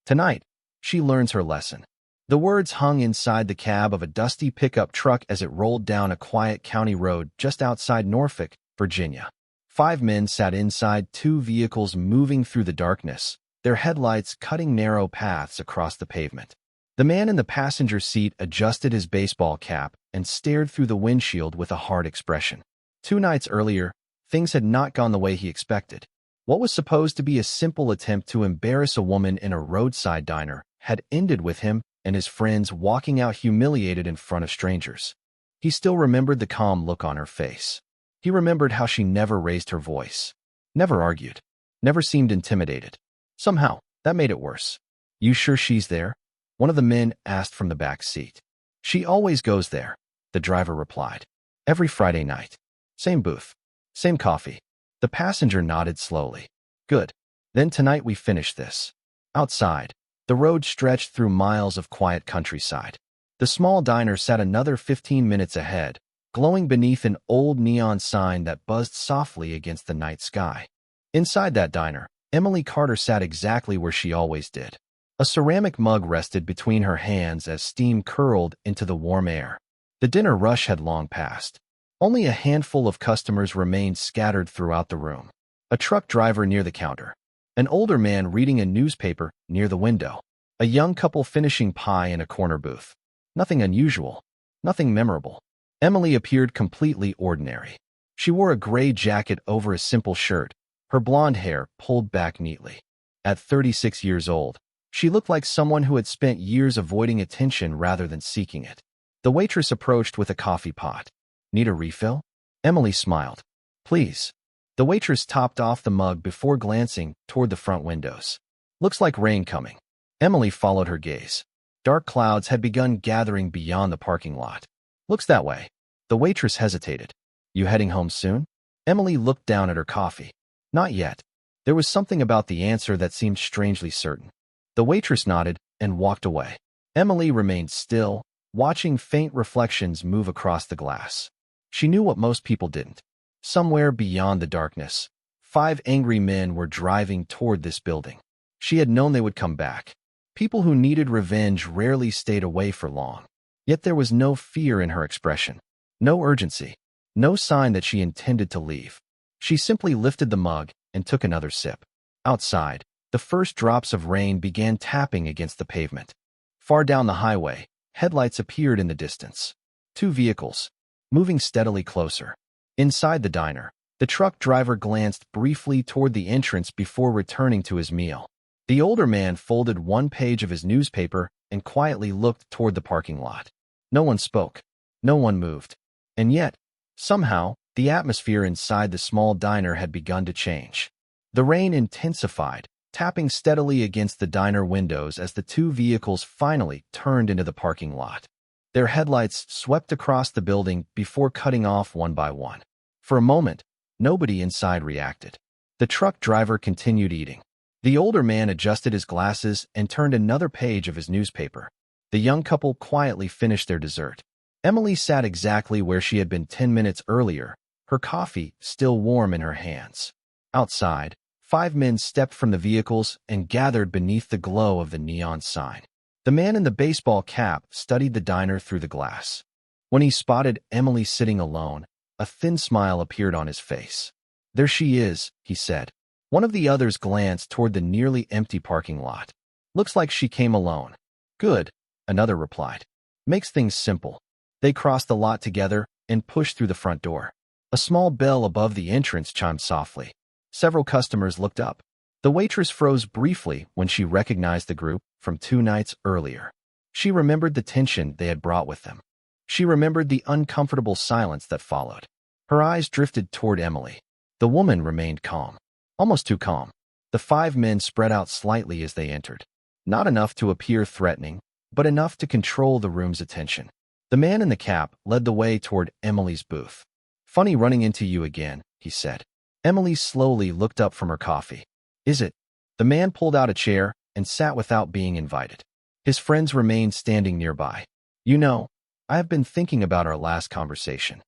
Tonight, she learns her lesson. The words hung inside the cab of a dusty pickup truck as it rolled down a quiet county road just outside Norfolk, Virginia. 5 men sat inside 2 vehicles moving through the darkness, their headlights cutting narrow paths across the pavement. The man in the passenger seat adjusted his baseball cap and stared through the windshield with a hard expression. 2 nights earlier, things had not gone the way he expected. What was supposed to be a simple attempt to embarrass a woman in a roadside diner had ended with him and his friends walking out humiliated in front of strangers. He still remembered the calm look on her face. He remembered how she never raised her voice, never argued, never seemed intimidated. Somehow, that made it worse. "You sure she's there?" one of the men asked from the back seat. "She always goes there," the driver replied. "Every Friday night. Same booth. Same coffee." The passenger nodded slowly. "Good. Then tonight we finish this." Outside, the road stretched through miles of quiet countryside. The small diner sat another 15 minutes ahead, glowing beneath an old neon sign that buzzed softly against the night sky. Inside that diner, Emily Carter sat exactly where she always did. A ceramic mug rested between her hands as steam curled into the warm air. The dinner rush had long passed. Only a handful of customers remained scattered throughout the room. A truck driver near the counter, an older man reading a newspaper near the window, a young couple finishing pie in a corner booth. Nothing unusual, nothing memorable. Emily appeared completely ordinary. She wore a gray jacket over a simple shirt, her blonde hair pulled back neatly. At 36 years old, she looked like someone who had spent years avoiding attention rather than seeking it. The waitress approached with a coffee pot. "Need a refill?" Emily smiled. "Please." The waitress topped off the mug before glancing toward the front windows. "Looks like rain coming." Emily followed her gaze. Dark clouds had begun gathering beyond the parking lot. "Looks that way." The waitress hesitated. "You heading home soon?" Emily looked down at her coffee. "Not yet." There was something about the answer that seemed strangely certain. The waitress nodded and walked away. Emily remained still, watching faint reflections move across the glass. She knew what most people didn't. Somewhere beyond the darkness, 5 angry men were driving toward this building. She had known they would come back. People who needed revenge rarely stayed away for long. Yet there was no fear in her expression, no urgency, no sign that she intended to leave. She simply lifted the mug and took another sip. Outside, the first drops of rain began tapping against the pavement. Far down the highway, headlights appeared in the distance. 2 vehicles, moving steadily closer. Inside the diner, the truck driver glanced briefly toward the entrance before returning to his meal. The older man folded one page of his newspaper and quietly looked toward the parking lot. No one spoke. No one moved. And yet, somehow, the atmosphere inside the small diner had begun to change. The rain intensified, tapping steadily against the diner windows as the 2 vehicles finally turned into the parking lot. Their headlights swept across the building before cutting off one by one. For a moment, nobody inside reacted. The truck driver continued eating. The older man adjusted his glasses and turned another page of his newspaper. The young couple quietly finished their dessert. Emily sat exactly where she had been 10 minutes earlier, her coffee still warm in her hands. Outside, 5 men stepped from the vehicles and gathered beneath the glow of the neon sign. The man in the baseball cap studied the diner through the glass. When he spotted Emily sitting alone, a thin smile appeared on his face. "There she is," he said. One of the others glanced toward the nearly empty parking lot. "Looks like she came alone." "Good," another replied. "Makes things simple." They crossed the lot together and pushed through the front door. A small bell above the entrance chimed softly. Several customers looked up. The waitress froze briefly when she recognized the group from 2 nights earlier. She remembered the tension they had brought with them. She remembered the uncomfortable silence that followed. Her eyes drifted toward Emily. The woman remained calm, almost too calm. The 5 men spread out slightly as they entered. Not enough to appear threatening, but enough to control the room's attention. The man in the cap led the way toward Emily's booth. "Funny running into you again," he said. Emily slowly looked up from her coffee. "Is it?" The man pulled out a chair and sat without being invited. His friends remained standing nearby. "You know, I have been thinking about our last conversation."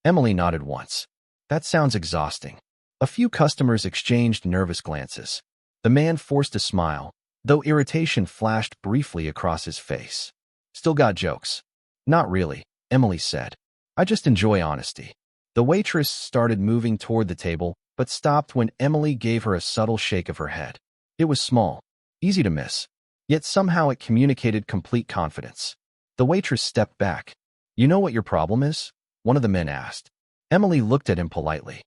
Emily nodded once. "That sounds exhausting." A few customers exchanged nervous glances. The man forced a smile, though irritation flashed briefly across his face. Still got jokes? Not really, Emily said. I just enjoy honesty. The waitress started moving toward the table, but stopped when Emily gave her a subtle shake of her head. It was small, easy to miss, yet somehow it communicated complete confidence. The waitress stepped back. You know what your problem is? One of the men asked. Emily looked at him politely.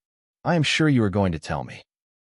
I am sure you are going to tell me.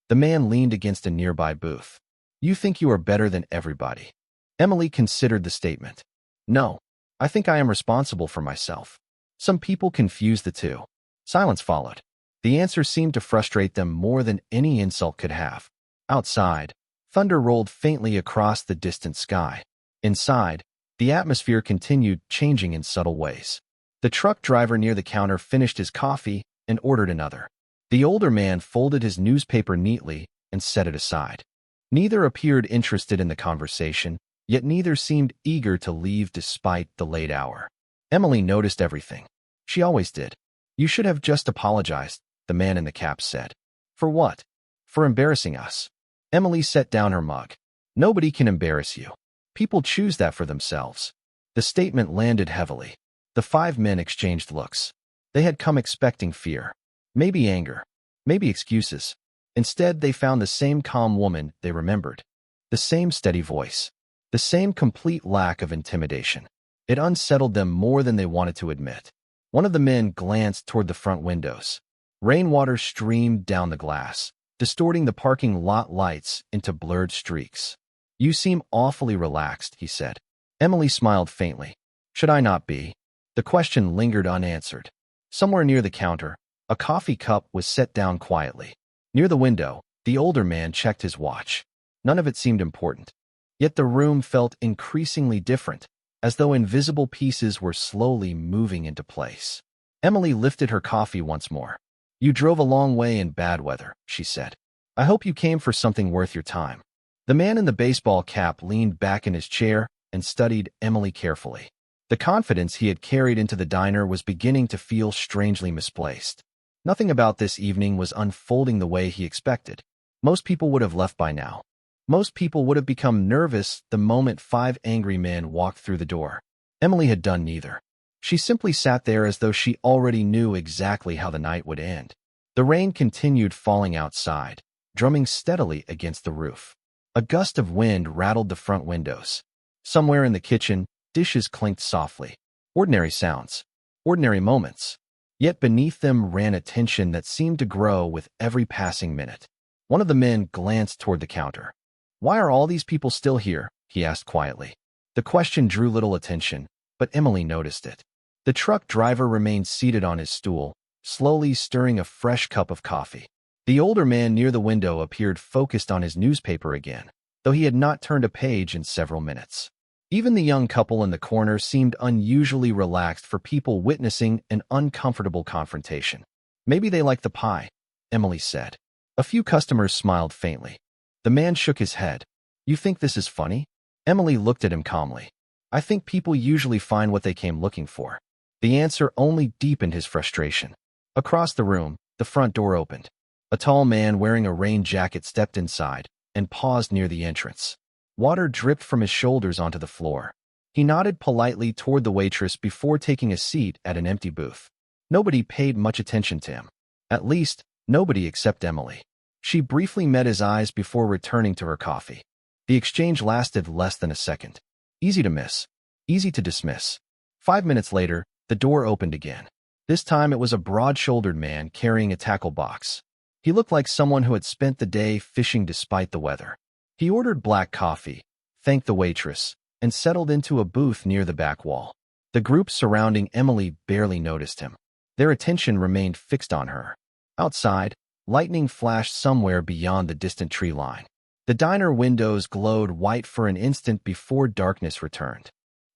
The man leaned against a nearby booth. You think you are better than everybody. Emily considered the statement. No, I think I am responsible for myself. Some people confuse the two. Silence followed. The answer seemed to frustrate them more than any insult could have. Outside, thunder rolled faintly across the distant sky. Inside, the atmosphere continued changing in subtle ways. The truck driver near the counter finished his coffee and ordered another. The older man folded his newspaper neatly and set it aside. Neither appeared interested in the conversation, yet neither seemed eager to leave despite the late hour. Emily noticed everything. She always did. You should have just apologized, the man in the cap said. For what? For embarrassing us. Emily set down her mug. Nobody can embarrass you. People choose that for themselves. The statement landed heavily. The 5 men exchanged looks. They had come expecting fear. Maybe anger. Maybe excuses. Instead, they found the same calm woman they remembered. The same steady voice. The same complete lack of intimidation. It unsettled them more than they wanted to admit. One of the men glanced toward the front windows. Rainwater streamed down the glass, distorting the parking lot lights into blurred streaks. You seem awfully relaxed, he said. Emily smiled faintly. Should I not be? The question lingered unanswered. Somewhere near the counter, a coffee cup was set down quietly. Near the window, the older man checked his watch. None of it seemed important. Yet the room felt increasingly different, as though invisible pieces were slowly moving into place. Emily lifted her coffee once more. You drove a long way in bad weather, she said. I hope you came for something worth your time. The man in the baseball cap leaned back in his chair and studied Emily carefully. The confidence he had carried into the diner was beginning to feel strangely misplaced. Nothing about this evening was unfolding the way he expected. Most people would have left by now. Most people would have become nervous the moment 5 angry men walked through the door. Emily had done neither. She simply sat there as though she already knew exactly how the night would end. The rain continued falling outside, drumming steadily against the roof. A gust of wind rattled the front windows. Somewhere in the kitchen, dishes clinked softly. Ordinary sounds. Ordinary moments. Yet beneath them ran a tension that seemed to grow with every passing minute. One of the men glanced toward the counter. Why are all these people still here? He asked quietly. The question drew little attention, but Emily noticed it. The truck driver remained seated on his stool, slowly stirring a fresh cup of coffee. The older man near the window appeared focused on his newspaper again, though he had not turned a page in several minutes. Even the young couple in the corner seemed unusually relaxed for people witnessing an uncomfortable confrontation. Maybe they like the pie, Emily said. A few customers smiled faintly. The man shook his head. You think this is funny? Emily looked at him calmly. I think people usually find what they came looking for. The answer only deepened his frustration. Across the room, the front door opened. A tall man wearing a rain jacket stepped inside and paused near the entrance. Water dripped from his shoulders onto the floor. He nodded politely toward the waitress before taking a seat at an empty booth. Nobody paid much attention to him. At least, nobody except Emily. She briefly met his eyes before returning to her coffee. The exchange lasted less than a second. Easy to miss. Easy to dismiss. 5 minutes later, the door opened again. This time it was a broad-shouldered man carrying a tackle box. He looked like someone who had spent the day fishing despite the weather. He ordered black coffee, thanked the waitress, and settled into a booth near the back wall. The group surrounding Emily barely noticed him. Their attention remained fixed on her. Outside, lightning flashed somewhere beyond the distant tree line. The diner windows glowed white for an instant before darkness returned.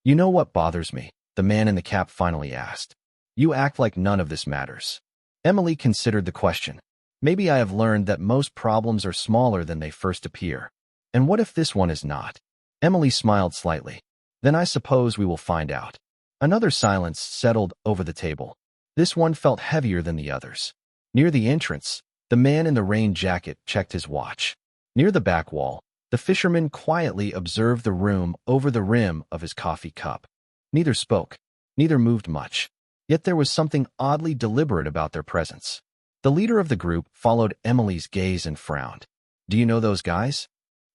You know what bothers me? The man in the cap finally asked. You act like none of this matters. Emily considered the question. Maybe I have learned that most problems are smaller than they first appear. And what if this one is not? Emily smiled slightly. Then I suppose we will find out. Another silence settled over the table. This one felt heavier than the others. Near the entrance, the man in the rain jacket checked his watch. Near the back wall, The fisherman quietly observed the room over the rim of his coffee cup. Neither spoke, neither moved much. Yet there was something oddly deliberate about their presence. The leader of the group followed Emily's gaze and frowned. "Do you know those guys?"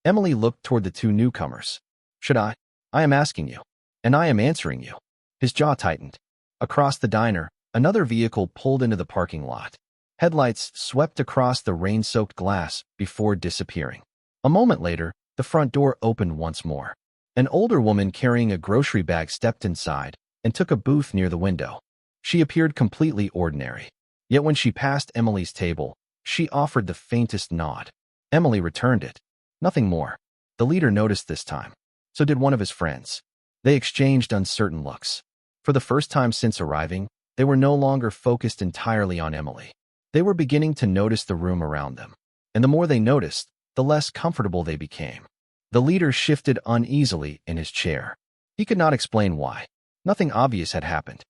Emily looked toward the two newcomers. "Should I? I am asking you. And I am answering you." His jaw tightened. Across the diner, another vehicle pulled into the parking lot. Headlights swept across the rain-soaked glass before disappearing. A moment later, the front door opened once more. An older woman carrying a grocery bag stepped inside and took a booth near the window. She appeared completely ordinary. Yet when she passed Emily's table, she offered the faintest nod. Emily returned it. Nothing more. The leader noticed this time. So did one of his friends. They exchanged uncertain looks. For the first time since arriving, they were no longer focused entirely on Emily. They were beginning to notice the room around them. And the more they noticed, the less comfortable they became. The leader shifted uneasily in his chair. He could not explain why. Nothing obvious had happened.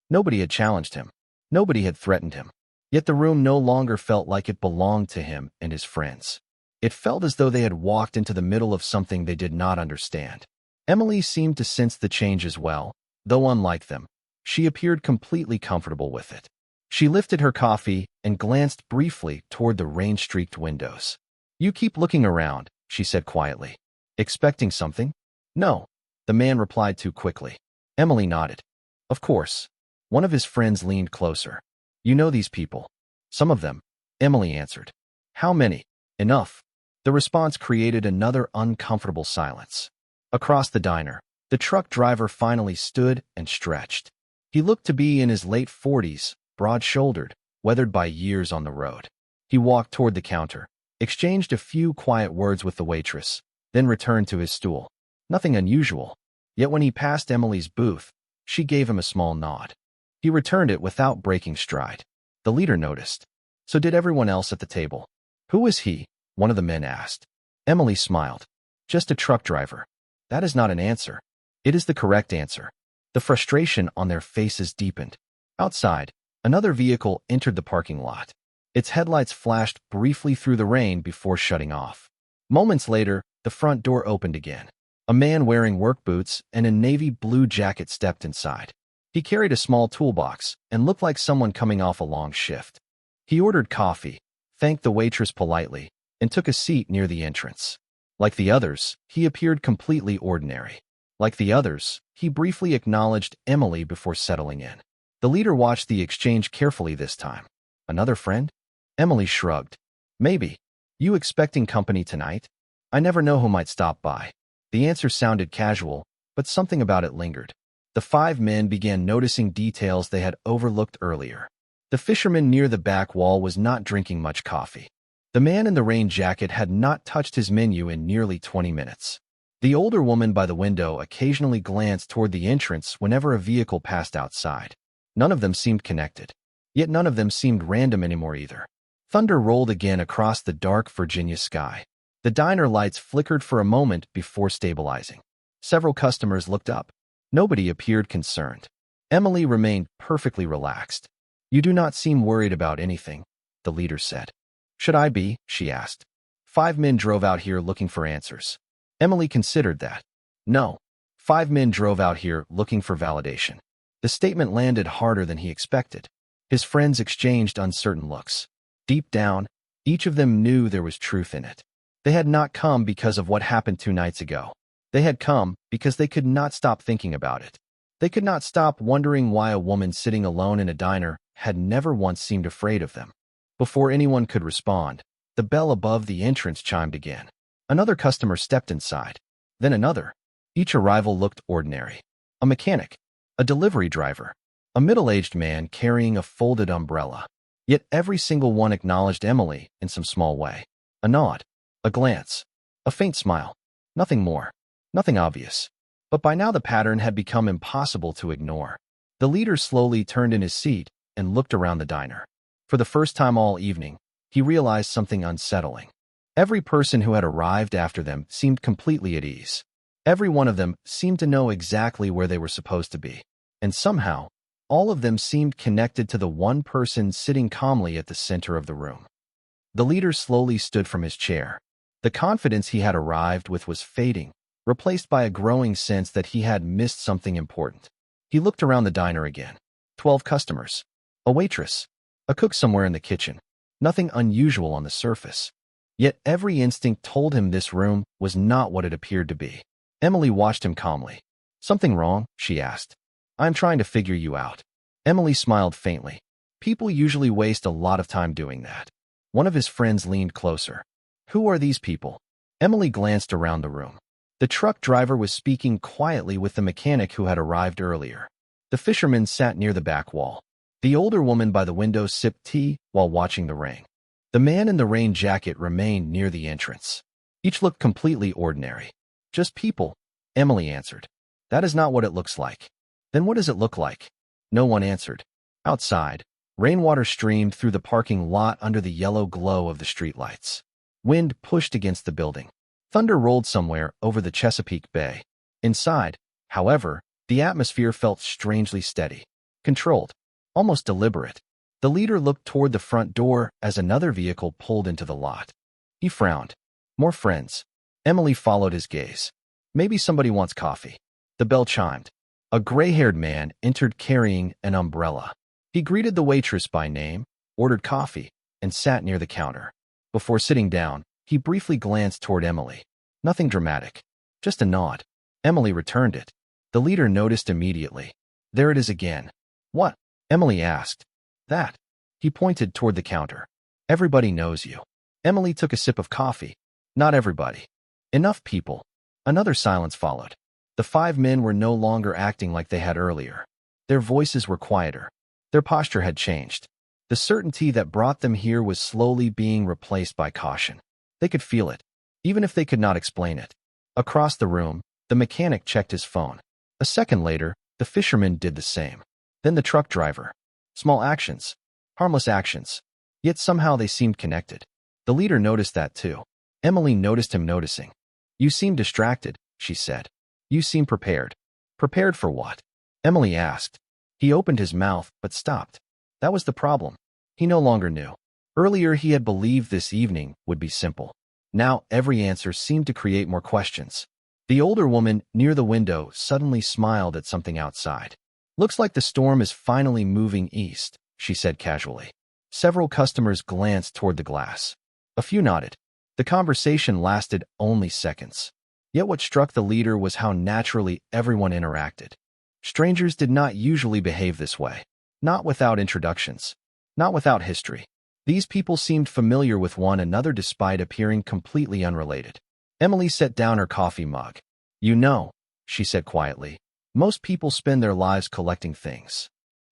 Nobody had challenged him. Nobody had threatened him. Yet the room no longer felt like it belonged to him and his friends. It felt as though they had walked into the middle of something they did not understand. Emily seemed to sense the change as well, though unlike them. She appeared completely comfortable with it. She lifted her coffee and glanced briefly toward the rain-streaked windows. "You keep looking around," she said quietly. "Expecting something?" "No," the man replied too quickly. Emily nodded. "Of course." One of his friends leaned closer. "You know these people?" "Some of them," Emily answered. "How many?" "Enough." The response created another uncomfortable silence. Across the diner, the truck driver finally stood and stretched. He looked to be in his late 40s, broad-shouldered, weathered by years on the road. He walked toward the counter, exchanged a few quiet words with the waitress, then returned to his stool. Nothing unusual. Yet when he passed Emily's booth, she gave him a small nod. He returned it without breaking stride. The leader noticed. So did everyone else at the table. "Who is he?" one of the men asked. Emily smiled. "Just a truck driver." "That is not an answer." "It is the correct answer." The frustration on their faces deepened. Outside, another vehicle entered the parking lot. Its headlights flashed briefly through the rain before shutting off. Moments later, the front door opened again. A man wearing work boots and a navy blue jacket stepped inside. He carried a small toolbox and looked like someone coming off a long shift. He ordered coffee, thanked the waitress politely, and took a seat near the entrance. Like the others, he appeared completely ordinary. Like the others, he briefly acknowledged Emily before settling in. The leader watched the exchange carefully this time. "Another friend?" Emily shrugged. "Maybe. You expecting company tonight? I never know who might stop by." The answer sounded casual, but something about it lingered. The five men began noticing details they had overlooked earlier. The fisherman near the back wall was not drinking much coffee. The man in the rain jacket had not touched his menu in nearly 20 minutes. The older woman by the window occasionally glanced toward the entrance whenever a vehicle passed outside. None of them seemed connected. Yet none of them seemed random anymore either. Thunder rolled again across the dark Virginia sky. The diner lights flickered for a moment before stabilizing. Several customers looked up. Nobody appeared concerned. Emily remained perfectly relaxed. "You do not seem worried about anything," the leader said. "Should I be?" she asked. 5 men drove out here looking for answers. Emily considered that. No. 5 men drove out here looking for validation. The statement landed harder than he expected. His friends exchanged uncertain looks. Deep down, each of them knew there was truth in it. They had not come because of what happened 2 nights ago. They had come because they could not stop thinking about it. They could not stop wondering why a woman sitting alone in a diner had never once seemed afraid of them. Before anyone could respond, the bell above the entrance chimed again. Another customer stepped inside. Then another. Each arrival looked ordinary. A mechanic. A delivery driver. A middle-aged man carrying a folded umbrella. Yet every single one acknowledged Emily in some small way. A nod. A glance. A faint smile. Nothing more. Nothing obvious. But by now the pattern had become impossible to ignore. The leader slowly turned in his seat and looked around the diner. For the first time all evening, he realized something unsettling. Every person who had arrived after them seemed completely at ease. Every one of them seemed to know exactly where they were supposed to be. And somehow, all of them seemed connected to the one person sitting calmly at the center of the room. The leader slowly stood from his chair. The confidence he had arrived with was fading, replaced by a growing sense that he had missed something important. He looked around the diner again. 12 customers. A waitress. A cook somewhere in the kitchen. Nothing unusual on the surface. Yet every instinct told him this room was not what it appeared to be. Emily watched him calmly. "Something wrong?" she asked. "I'm trying to figure you out." Emily smiled faintly. People usually waste a lot of time doing that. One of his friends leaned closer. "Who are these people?" Emily glanced around the room. The truck driver was speaking quietly with the mechanic who had arrived earlier. The fisherman sat near the back wall. The older woman by the window sipped tea while watching the rain. The man in the rain jacket remained near the entrance. Each looked completely ordinary. "Just people," Emily answered. "That is not what it looks like." "Then what does it look like?" No one answered. Outside, rainwater streamed through the parking lot under the yellow glow of the streetlights. Wind pushed against the building. Thunder rolled somewhere over the Chesapeake Bay. Inside, however, the atmosphere felt strangely steady, controlled, almost deliberate. The leader looked toward the front door as another vehicle pulled into the lot. He frowned. More friends. Emily followed his gaze. Maybe somebody wants coffee. The bell chimed. A gray-haired man entered carrying an umbrella. He greeted the waitress by name, ordered coffee, and sat near the counter. Before sitting down, he briefly glanced toward Emily. Nothing dramatic. Just a nod. Emily returned it. The leader noticed immediately. "There it is again." "What?" Emily asked. "That." He pointed toward the counter. "Everybody knows you." Emily took a sip of coffee. "Not everybody." "Enough people." Another silence followed. The 5 men were no longer acting like they had earlier. Their voices were quieter. Their posture had changed. The certainty that brought them here was slowly being replaced by caution. They could feel it, even if they could not explain it. Across the room, the mechanic checked his phone. A second later, the fisherman did the same. Then the truck driver. Small actions. Harmless actions. Yet somehow they seemed connected. The leader noticed that too. Emily noticed him noticing. "You seem distracted," she said. "You seem prepared." "Prepared for what?" Emily asked. He opened his mouth, but stopped. That was the problem. He no longer knew. Earlier he had believed this evening would be simple. Now every answer seemed to create more questions. The older woman near the window suddenly smiled at something outside. "Looks like the storm is finally moving east," she said casually. Several customers glanced toward the glass. A few nodded. The conversation lasted only seconds. Yet what struck the leader was how naturally everyone interacted. Strangers did not usually behave this way. Not without introductions. Not without history. These people seemed familiar with one another despite appearing completely unrelated. Emily set down her coffee mug. "You know," she said quietly, "most people spend their lives collecting things."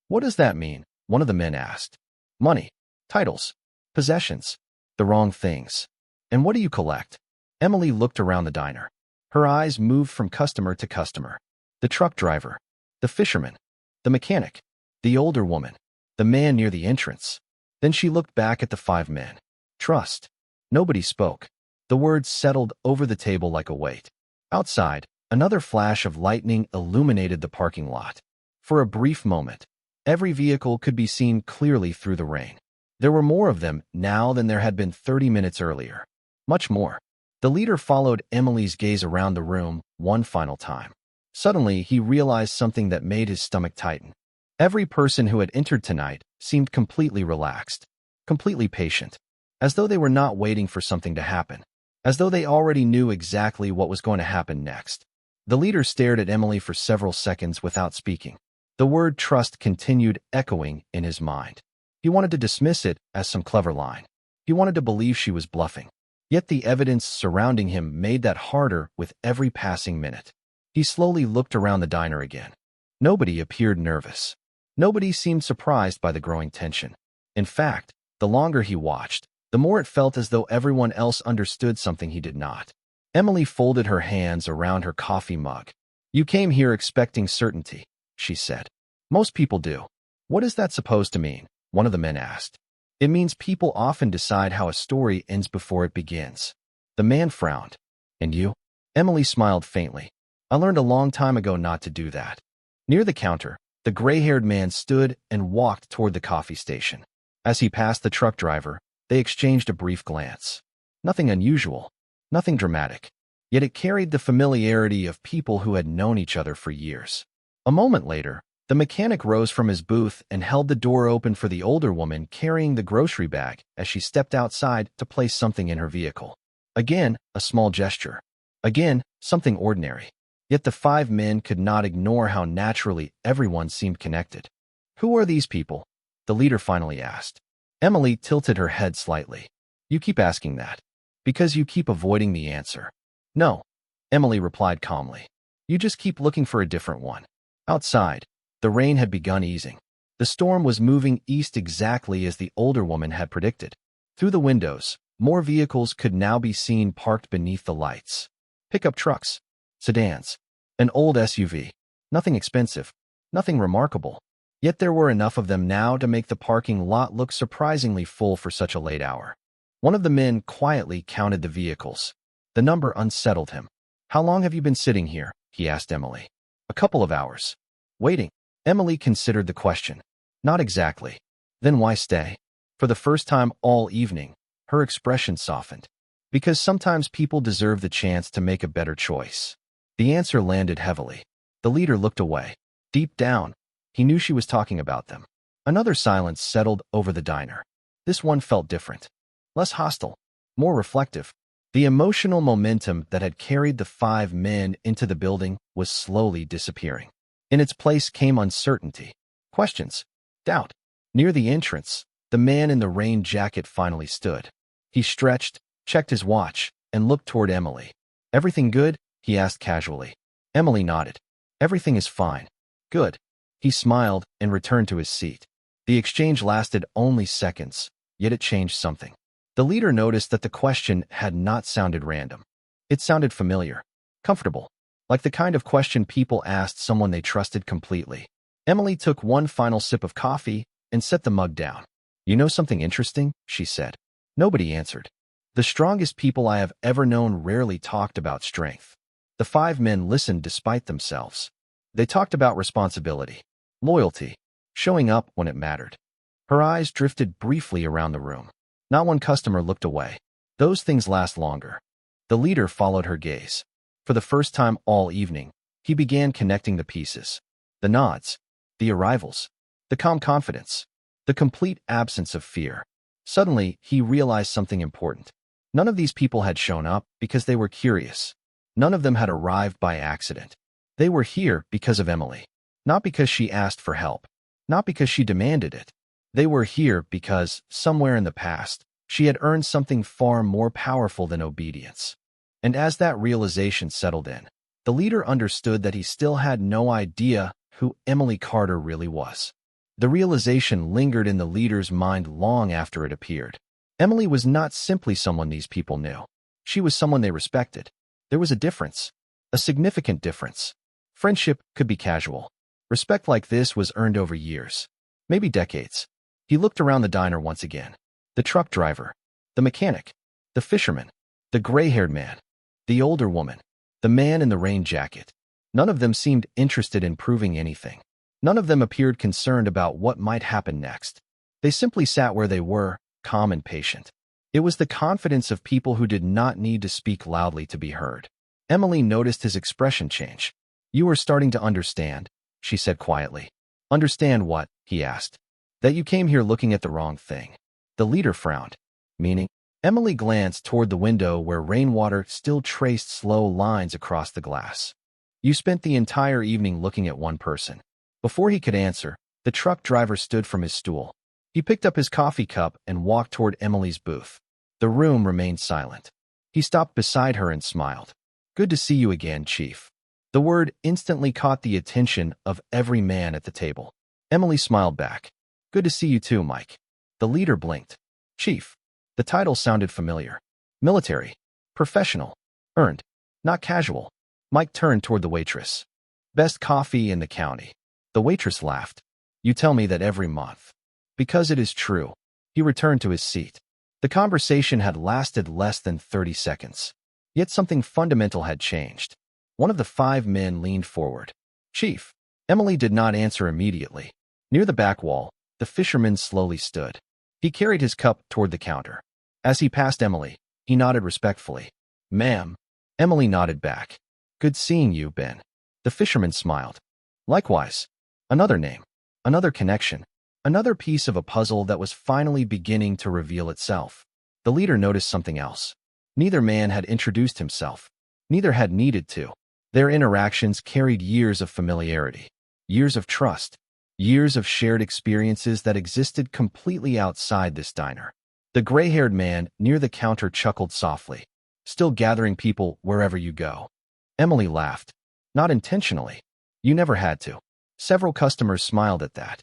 "What does that mean?" one of the men asked. "Money. Titles. Possessions. The wrong things." "And what do you collect?" Emily looked around the diner. Her eyes moved from customer to customer. The truck driver. The fisherman. The mechanic. The older woman. The man near the entrance. Then she looked back at the 5 men. Trust. Nobody spoke. The words settled over the table like a weight. Outside, another flash of lightning illuminated the parking lot. For a brief moment, every vehicle could be seen clearly through the rain. There were more of them now than there had been 30 minutes earlier. Much more. The leader followed Emily's gaze around the room one final time. Suddenly, he realized something that made his stomach tighten. Every person who had entered tonight seemed completely relaxed, completely patient, as though they were not waiting for something to happen, as though they already knew exactly what was going to happen next. The leader stared at Emily for several seconds without speaking. The word trust continued echoing in his mind. He wanted to dismiss it as some clever line. He wanted to believe she was bluffing. Yet the evidence surrounding him made that harder with every passing minute. He slowly looked around the diner again. Nobody appeared nervous. Nobody seemed surprised by the growing tension. In fact, the longer he watched, the more it felt as though everyone else understood something he did not. Emily folded her hands around her coffee mug. "You came here expecting certainty," she said. "Most people do." "What is that supposed to mean?" one of the men asked. "It means people often decide how a story ends before it begins." The man frowned. "And you?" Emily smiled faintly. "I learned a long time ago not to do that." Near the counter, the gray-haired man stood and walked toward the coffee station. As he passed the truck driver, they exchanged a brief glance. Nothing unusual. Nothing dramatic. Yet it carried the familiarity of people who had known each other for years. A moment later, the mechanic rose from his booth and held the door open for the older woman carrying the grocery bag as she stepped outside to place something in her vehicle. Again, a small gesture. Again, something ordinary. Yet the 5 men could not ignore how naturally everyone seemed connected. "Who are these people?" the leader finally asked. Emily tilted her head slightly. "You keep asking that. Because you keep avoiding the answer." "No," Emily replied calmly. "You just keep looking for a different one." Outside, the rain had begun easing. The storm was moving east exactly as the older woman had predicted. Through the windows, more vehicles could now be seen parked beneath the lights. Pickup trucks, sedans, an old SUV. Nothing expensive, nothing remarkable. Yet there were enough of them now to make the parking lot look surprisingly full for such a late hour. One of the men quietly counted the vehicles. The number unsettled him. "How long have you been sitting here?" he asked Emily. "A couple of hours." "Waiting?" Emily considered the question. "Not exactly." "Then why stay?" For the first time all evening, her expression softened. "Because sometimes people deserve the chance to make a better choice." The answer landed heavily. The leader looked away. Deep down, he knew she was talking about them. Another silence settled over the diner. This one felt different. Less hostile, more reflective. The emotional momentum that had carried the 5 men into the building was slowly disappearing. In its place came uncertainty, questions, doubt. Near the entrance, the man in the rain jacket finally stood. He stretched, checked his watch, and looked toward Emily. "Everything good?" he asked casually. Emily nodded. "Everything is fine." "Good." He smiled and returned to his seat. The exchange lasted only seconds, yet it changed something. The leader noticed that the question had not sounded random. It sounded familiar, comfortable, like the kind of question people asked someone they trusted completely. Emily took one final sip of coffee and set the mug down. "You know something interesting?" she said. Nobody answered. "The strongest people I have ever known rarely talked about strength." The 5 men listened despite themselves. They talked about responsibility, loyalty, showing up when it mattered. Her eyes drifted briefly around the room. Not one customer looked away. Those things last longer. The leader followed her gaze. For the first time all evening, he began connecting the pieces. The nods, the arrivals, the calm confidence, the complete absence of fear. Suddenly, he realized something important. None of these people had shown up because they were curious. None of them had arrived by accident. They were here because of Emily. Not because she asked for help. Not because she demanded it. They were here because, somewhere in the past, she had earned something far more powerful than obedience. And as that realization settled in, the leader understood that he still had no idea who Emily Carter really was. The realization lingered in the leader's mind long after it appeared. Emily was not simply someone these people knew. She was someone they respected. There was a difference, a significant difference. Friendship could be casual. Respect like this was earned over years, maybe decades. He looked around the diner once again. The truck driver, the mechanic, the fisherman, the gray-haired man, the older woman, the man in the rain jacket. None of them seemed interested in proving anything. None of them appeared concerned about what might happen next. They simply sat where they were, calm and patient. It was the confidence of people who did not need to speak loudly to be heard. Emily noticed his expression change. "You are starting to understand," she said quietly. "Understand what?" he asked. "That you came here looking at the wrong thing." The leader frowned. "Meaning?" Emily glanced toward the window where rainwater still traced slow lines across the glass. "You spent the entire evening looking at one person." Before he could answer, the truck driver stood from his stool. He picked up his coffee cup and walked toward Emily's booth. The room remained silent. He stopped beside her and smiled. "Good to see you again, Chief." The word instantly caught the attention of every man at the table. Emily smiled back. "Good to see you too, Mike." The leader blinked. "Chief." The title sounded familiar. Military. Professional. Earned. Not casual. Mike turned toward the waitress. "Best coffee in the county." The waitress laughed. "You tell me that every month." "Because it is true." He returned to his seat. The conversation had lasted less than 30 seconds. Yet something fundamental had changed. One of the 5 men leaned forward. "Chief." Emily did not answer immediately. Near the back wall, the fisherman slowly stood. He carried his cup toward the counter. As he passed Emily, he nodded respectfully. Ma'am. Emily nodded back. Good seeing you, Ben. The fisherman smiled. Likewise. Another name. Another connection. Another piece of a puzzle that was finally beginning to reveal itself. The leader noticed something else. Neither man had introduced himself. Neither had needed to. Their interactions carried years of familiarity, years of trust, years of shared experiences that existed completely outside this diner. The gray-haired man near the counter chuckled softly. Still gathering people wherever you go. Emily laughed. Not intentionally. You never had to. Several customers smiled at that.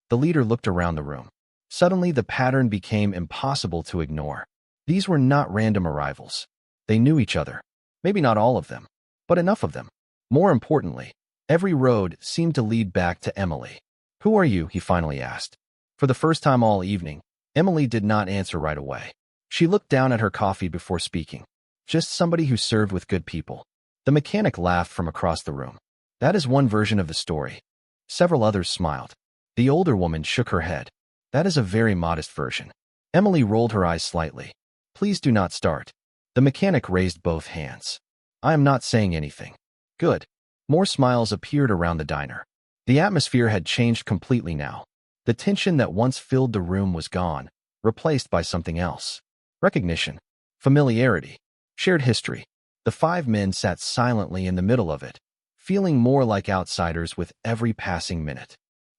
The leader looked around the room. Suddenly, the pattern became impossible to ignore. These were not random arrivals. They knew each other. Maybe not all of them, but enough of them. More importantly, every road seemed to lead back to Emily. Who are you? He finally asked. For the first time all evening, Emily did not answer right away. She looked down at her coffee before speaking. Just somebody who served with good people. The mechanic laughed from across the room. That is one version of the story. Several others smiled. The older woman shook her head. That is a very modest version. Emily rolled her eyes slightly. Please do not start. The mechanic raised both hands. I am not saying anything. Good. More smiles appeared around the diner. The atmosphere had changed completely now. The tension that once filled the room was gone, replaced by something else. Recognition. Familiarity. Shared history. The five men sat silently in the middle of it, feeling more like outsiders with every passing minute.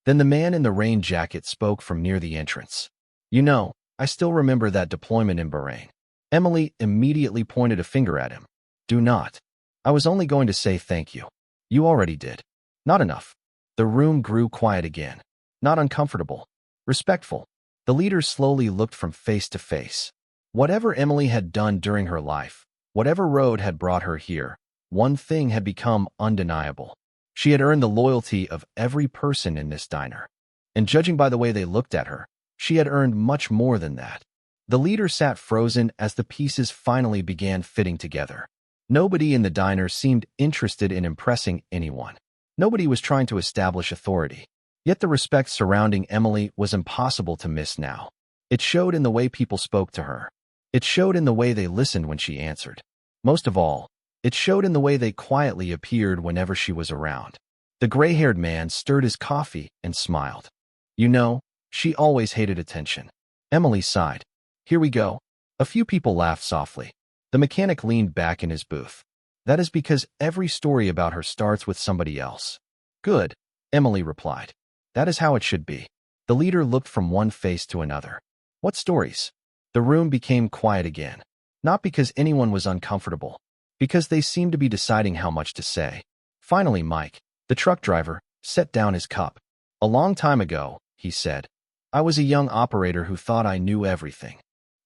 Then the man in the rain jacket spoke from near the entrance. You know, I still remember that deployment in Bahrain. Emily immediately pointed a finger at him. Do not. I was only going to say thank you. You already did. Not enough. The room grew quiet again. Not uncomfortable. Respectful. The leader slowly looked from face to face. Whatever Emily had done during her life, whatever road had brought her here, one thing had become undeniable. She had earned the loyalty of every person in this diner. And judging by the way they looked at her, she had earned much more than that. The leader sat frozen as the pieces finally began fitting together. Nobody in the diner seemed interested in impressing anyone. Nobody was trying to establish authority. Yet the respect surrounding Emily was impossible to miss now. It showed in the way people spoke to her. It showed in the way they listened when she answered. Most of all, it showed in the way they quietly appeared whenever she was around. The gray-haired man stirred his coffee and smiled. You know, she always hated attention. Emily sighed. Here we go. A few people laughed softly. The mechanic leaned back in his booth. That is because every story about her starts with somebody else. Good, Emily replied. That is how it should be. The leader looked from one face to another. What stories? The room became quiet again. Not because anyone was uncomfortable, because they seemed to be deciding how much to say. Finally, Mike, the truck driver, set down his cup. A long time ago, he said, I was a young operator who thought I knew everything.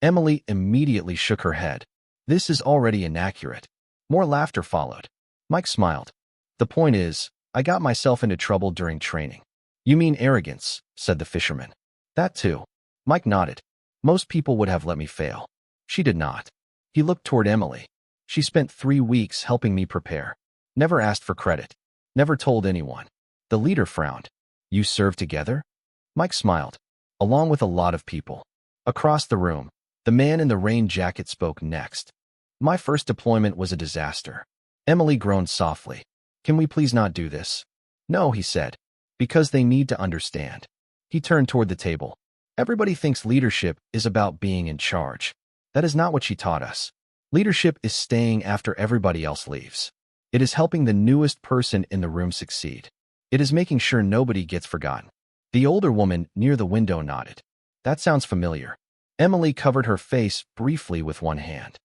Emily immediately shook her head. This is already inaccurate. More laughter followed. Mike smiled. The point is, I got myself into trouble during training. You mean arrogance, said the fisherman. That too. Mike nodded. Most people would have let me fail. She did not. He looked toward Emily. She spent 3 weeks helping me prepare. Never asked for credit. Never told anyone. The leader frowned. You served together? Mike smiled. Along with a lot of people. Across the room, the man in the rain jacket spoke next. My first deployment was a disaster. Emily groaned softly. Can we please not do this? No, he said. Because they need to understand. He turned toward the table. Everybody thinks leadership is about being in charge. That is not what she taught us. Leadership is staying after everybody else leaves. It is helping the newest person in the room succeed. It is making sure nobody gets forgotten. The older woman near the window nodded. That sounds familiar. Emily covered her face briefly with one hand.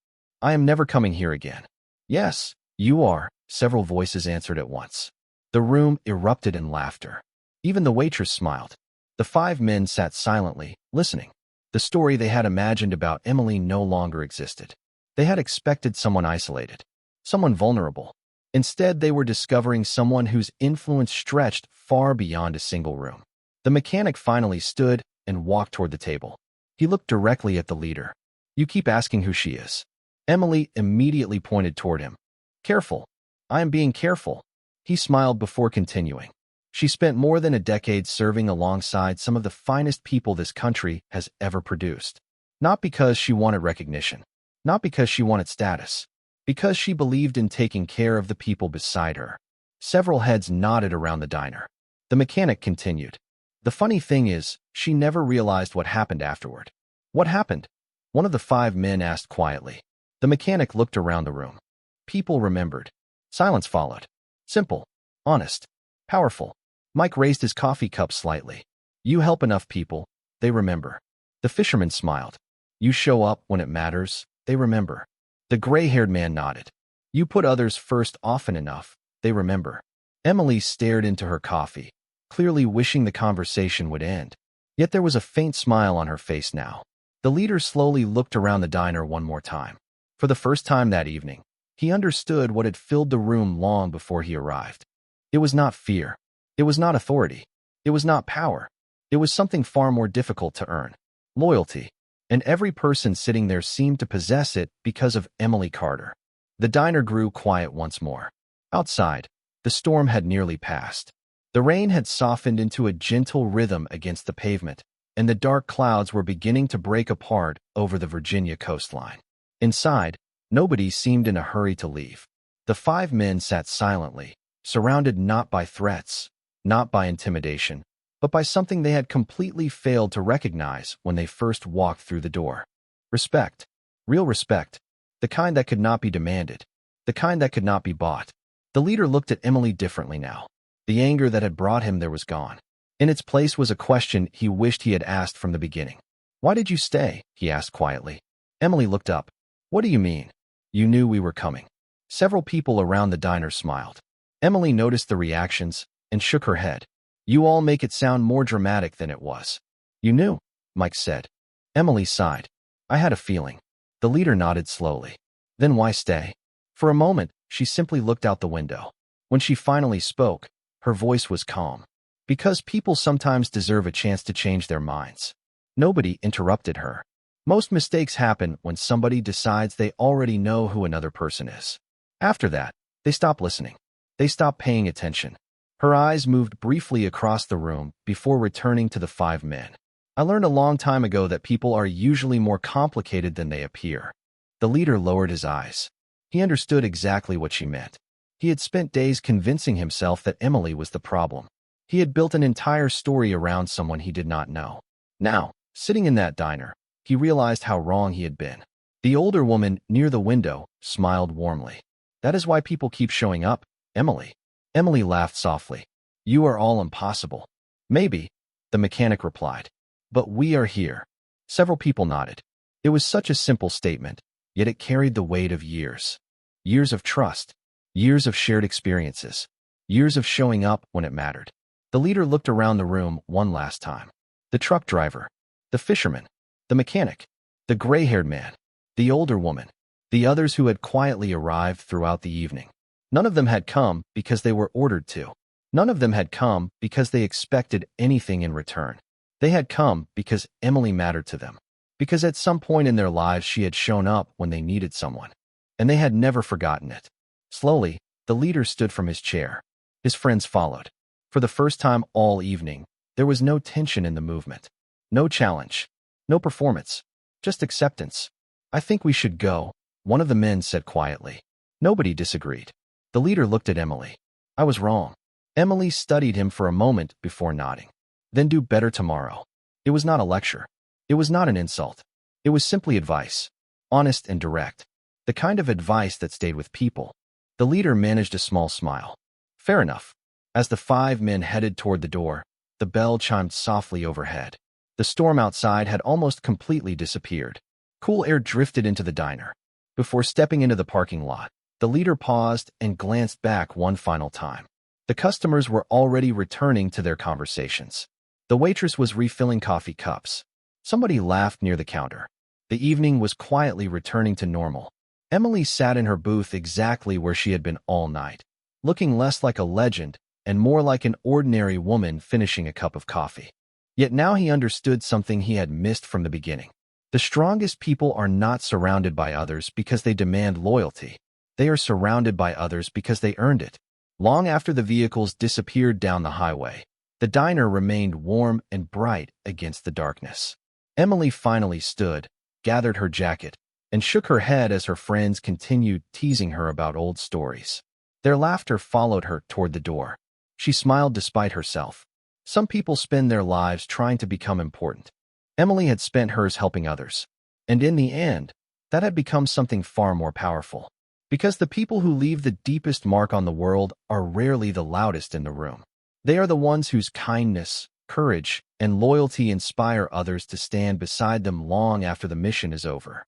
I am never coming here again. Yes, you are, several voices answered at once. The room erupted in laughter. Even the waitress smiled. The 5 men sat silently, listening. The story they had imagined about Emily no longer existed. They had expected someone isolated, someone vulnerable. Instead, they were discovering someone whose influence stretched far beyond a single room. The mechanic finally stood and walked toward the table. He looked directly at the leader. You keep asking who she is. Emily immediately pointed toward him. Careful. I am being careful. He smiled before continuing. She spent more than a decade serving alongside some of the finest people this country has ever produced. Not because she wanted recognition. Not because she wanted status. Because she believed in taking care of the people beside her. Several heads nodded around the diner. The mechanic continued. The funny thing is, she never realized what happened afterward. What happened? One of the 5 men asked quietly. The mechanic looked around the room. People remembered. Silence followed. Simple. Honest. Powerful. Mike raised his coffee cup slightly. You help enough people, they remember. The fisherman smiled. You show up when it matters, they remember. The gray-haired man nodded. You put others first often enough, they remember. Emily stared into her coffee, clearly wishing the conversation would end. Yet there was a faint smile on her face now. The leader slowly looked around the diner one more time. For the first time that evening, he understood what had filled the room long before he arrived. It was not fear. It was not authority. It was not power. It was something far more difficult to earn. Loyalty. And every person sitting there seemed to possess it because of Emily Carter. The diner grew quiet once more. Outside, the storm had nearly passed. The rain had softened into a gentle rhythm against the pavement, and the dark clouds were beginning to break apart over the Virginia coastline. Inside, nobody seemed in a hurry to leave. The 5 men sat silently, surrounded not by threats, not by intimidation, but by something they had completely failed to recognize when they first walked through the door. Respect. Real respect. The kind that could not be demanded. The kind that could not be bought. The leader looked at Emily differently now. The anger that had brought him there was gone. In its place was a question he wished he had asked from the beginning. Why did you stay? He asked quietly. Emily looked up. What do you mean? You knew we were coming. Several people around the diner smiled. Emily noticed the reactions and shook her head. You all make it sound more dramatic than it was. You knew, Mike said. Emily sighed. I had a feeling. The leader nodded slowly. Then why stay? For a moment, she simply looked out the window. When she finally spoke, her voice was calm. Because people sometimes deserve a chance to change their minds. Nobody interrupted her. Most mistakes happen when somebody decides they already know who another person is. After that, they stop listening. They stop paying attention. Her eyes moved briefly across the room before returning to the 5 men. I learned a long time ago that people are usually more complicated than they appear. The leader lowered his eyes. He understood exactly what she meant. He had spent days convincing himself that Emily was the problem. He had built an entire story around someone he did not know. Now, sitting in that diner, he realized how wrong he had been. The older woman near the window smiled warmly. That is why people keep showing up, Emily. Emily laughed softly. You are all impossible. Maybe, the mechanic replied. But we are here. Several people nodded. It was such a simple statement, yet it carried the weight of years. Years of trust. Years of shared experiences. Years of showing up when it mattered. The leader looked around the room one last time. The truck driver. The fisherman. The mechanic. The gray-haired man. The older woman. The others who had quietly arrived throughout the evening. None of them had come because they were ordered to. None of them had come because they expected anything in return. They had come because Emily mattered to them. Because at some point in their lives she had shown up when they needed someone. And they had never forgotten it. Slowly, the leader stood from his chair. His friends followed. For the first time all evening, there was no tension in the movement. No challenge. No performance. Just acceptance. I think we should go, one of the men said quietly. Nobody disagreed. The leader looked at Emily. I was wrong. Emily studied him for a moment before nodding. Then do better tomorrow. It was not a lecture. It was not an insult. It was simply advice. Honest and direct. The kind of advice that stayed with people. The leader managed a small smile. Fair enough. As the 5 men headed toward the door, the bell chimed softly overhead. The storm outside had almost completely disappeared. Cool air drifted into the diner. Before stepping into the parking lot, the leader paused and glanced back one final time. The customers were already returning to their conversations. The waitress was refilling coffee cups. Somebody laughed near the counter. The evening was quietly returning to normal. Emily sat in her booth exactly where she had been all night, looking less like a legend and more like an ordinary woman finishing a cup of coffee. Yet now he understood something he had missed from the beginning. The strongest people are not surrounded by others because they demand loyalty. They are surrounded by others because they earned it. Long after the vehicles disappeared down the highway, the diner remained warm and bright against the darkness. Emily finally stood, gathered her jacket, and shook her head as her friends continued teasing her about old stories. Their laughter followed her toward the door. She smiled despite herself. Some people spend their lives trying to become important. Emily had spent hers helping others. And in the end, that had become something far more powerful. Because the people who leave the deepest mark on the world are rarely the loudest in the room. They are the ones whose kindness, courage, and loyalty inspire others to stand beside them long after the mission is over.